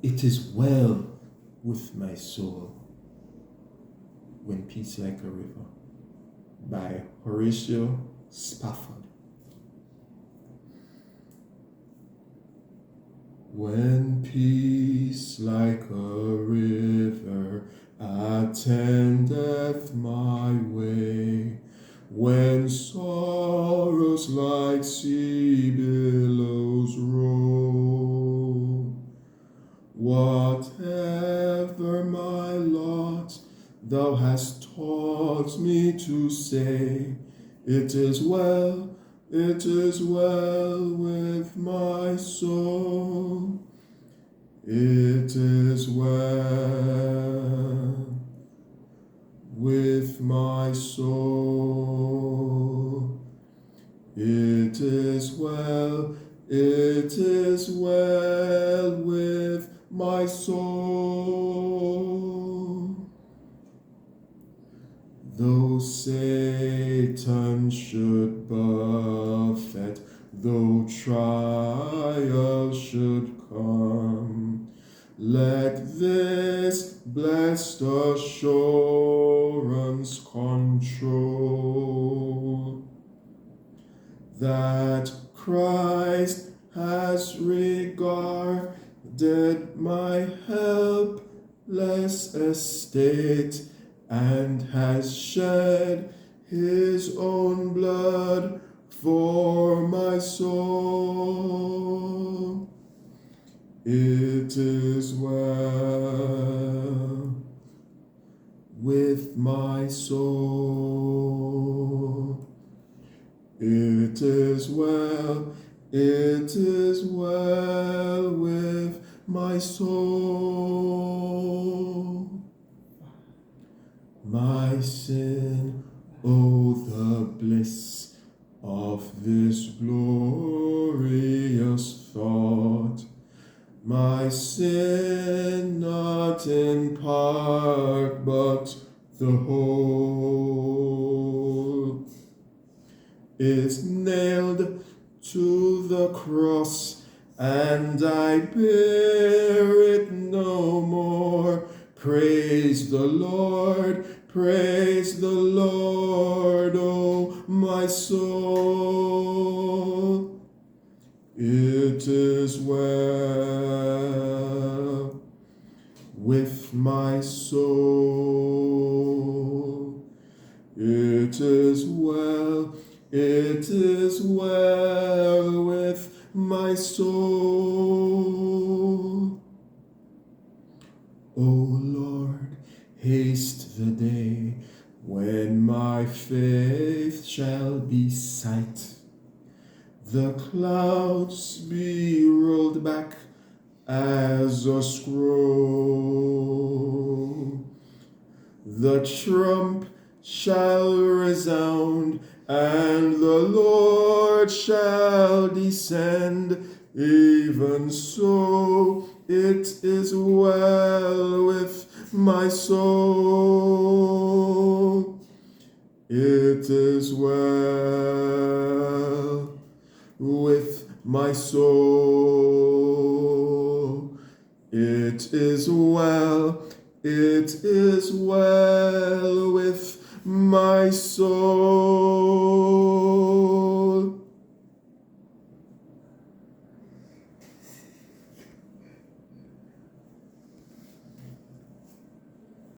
It is well with my soul when peace like a river, by Horatio, Spafford. When peace like a river attendeth my way, when sorrows like sea billows roll, whatever my lot, thou hast taught me to say, it is well with my soul. It is well with my soul. It is well with my soul. Though Satan should buffet, though trial should come, let this blessed assurance control, that Christ has regarded my helpless estate, and has shed his own blood for my soul. It is well with my soul. It is well with my soul. My sin, oh the bliss of this glorious thought. My sin not in part, but the whole, is nailed to the cross, and I bear it no more. Praise the Lord, oh my soul. It is well with my soul. It is well with my soul. O Lord, haste the day when my faith shall be sight. The clouds be rolled back as a scroll. The trump shall resound, and the Lord shall descend. Even so, it is well with my soul. It is well with my soul. It is well with my soul.